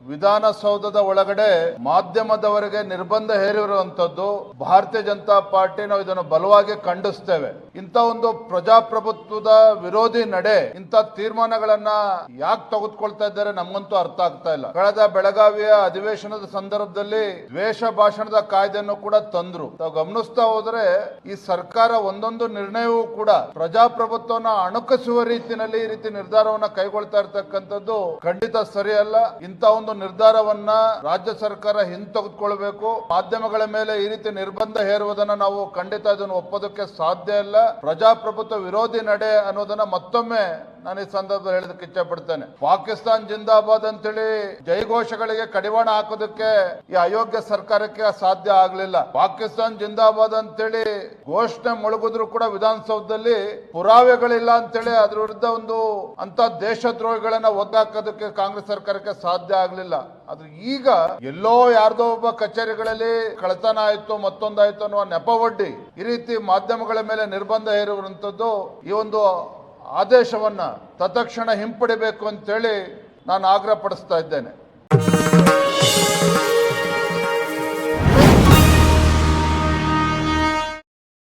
ವಿಧಾನಸೌಧದ ಒಳಗಡೆ ಮಾಧ್ಯಮದವರಿಗೆ ನಿರ್ಬಂಧ ಹೇರಿರುವಂತದ್ದು ಭಾರತೀಯ ಜನತಾ ಪಾರ್ಟಿ ನಾವು ಇದನ್ನು ಬಲವಾಗಿ ಖಂಡಿಸ್ತೇವೆ. ಇಂಥ ಒಂದು ಪ್ರಜಾಪ್ರಭುತ್ವದ ವಿರೋಧಿ ನಡೆ, ಇಂಥ ತೀರ್ಮಾನಗಳನ್ನ ಯಾಕೆ ತೆಗೆದುಕೊಳ್ತಾ ಇದ್ದಾರೆ ನಮಗಂತೂ ಅರ್ಥ ಆಗ್ತಾ ಇಲ್ಲ. ಕಳೆದ ಬೆಳಗಾವಿಯ ಅಧಿವೇಶನದ ಸಂದರ್ಭದಲ್ಲಿ ದ್ವೇಷ ಭಾಷಣದ ಕಾಯ್ದೆಯನ್ನು ಕೂಡ ತಂದ್ರು. ತಾವು ಗಮನಿಸ್ತಾ ಹೋದ್ರೆ ಈ ಸರ್ಕಾರ ಒಂದೊಂದು ನಿರ್ಣಯವೂ ಕೂಡ ಪ್ರಜಾಪ್ರಭುತ್ವನ ಅಣುಕಿಸುವ ರೀತಿಯಲ್ಲಿ ಈ ರೀತಿ ನಿರ್ಧಾರವನ್ನ ಕೈಗೊಳ್ತಾ ಇರ್ತಕ್ಕಂಥದ್ದು ಖಂಡಿತ ಸರಿಯಲ್ಲ. ಇಂಥ ಒಂದು ನಿರ್ಧಾರವನ್ನ ರಾಜ್ಯ ಸರ್ಕಾರ ಹಿಂತೆಗೆದುಕೊಳ್ಬೇಕು. ಮಾಧ್ಯಮಗಳ ಮೇಲೆ ಈ ರೀತಿ ನಿರ್ಬಂಧ ಹೇರುವುದನ್ನ ನಾವು ಖಂಡಿತ ಇದನ್ನು ಒಪ್ಪೋದಕ್ಕೆ ಸಾಧ್ಯ ಇಲ್ಲ. ಪ್ರಜಾಪ್ರಭುತ್ವ ವಿರೋಧಿ ನಡೆ ಅನ್ನೋದನ್ನ ಮತ್ತೊಮ್ಮೆ ನಾನು ಈ ಸಂದರ್ಭದಲ್ಲಿ ಹೇಳೋದಕ್ಕೆ ಇಚ್ಛೆ ಪಡ್ತೇನೆ. ಪಾಕಿಸ್ತಾನ್ ಜಿಂದಾಬಾದ್ ಅಂತೇಳಿ ಜೈಘೋಷಗಳಿಗೆ ಕಡಿವಾಣ ಹಾಕೋದಕ್ಕೆ ಈ ಅಯೋಗ್ಯ ಸರ್ಕಾರಕ್ಕೆ ಸಾಧ್ಯ ಆಗ್ಲಿಲ್ಲ. ಪಾಕಿಸ್ತಾನ್ ಜಿಂದಾಬಾದ್ ಅಂತೇಳಿ ಘೋಷಣೆ ಮೊಳಗಿದ್ರು ಕೂಡ ವಿಧಾನಸೌಧದಲ್ಲಿ ಪುರಾವೆಗಳಿಲ್ಲ ಅಂತೇಳಿ ಅದ್ರ ವಿರುದ್ಧ ಒಂದು ಅಂತ ದೇಶದ್ರೋಹಿಗಳನ್ನ ಒಗ್ಗಾಕೋದಕ್ಕೆ ಕಾಂಗ್ರೆಸ್ ಸರ್ಕಾರಕ್ಕೆ ಸಾಧ್ಯ ಆಗ್ಲಿಲ್ಲ. ಆದ್ರೆ ಈಗ ಎಲ್ಲೋ ಯಾರ್ದೋ ಒಬ್ಬ ಕಚೇರಿಗಳಲ್ಲಿ ಕಳತನ ಆಯ್ತು ಮತ್ತೊಂದಾಯ್ತು ಅನ್ನುವ ನೆಪವೊಡ್ಡಿ ಈ ರೀತಿ ಮಾಧ್ಯಮಗಳ ಮೇಲೆ ನಿರ್ಬಂಧ ಹೇರುವಂತದ್ದು, ಈ ಒಂದು ಆದೇಶವನ್ನ ತತ್ಕ್ಷಣ ಹಿಂಪಡಿಬೇಕು ಅಂತೇಳಿ ನಾನು ಆಗ್ರಹ ಪಡಿಸ್ತಾ ಇದ್ದೇನೆ.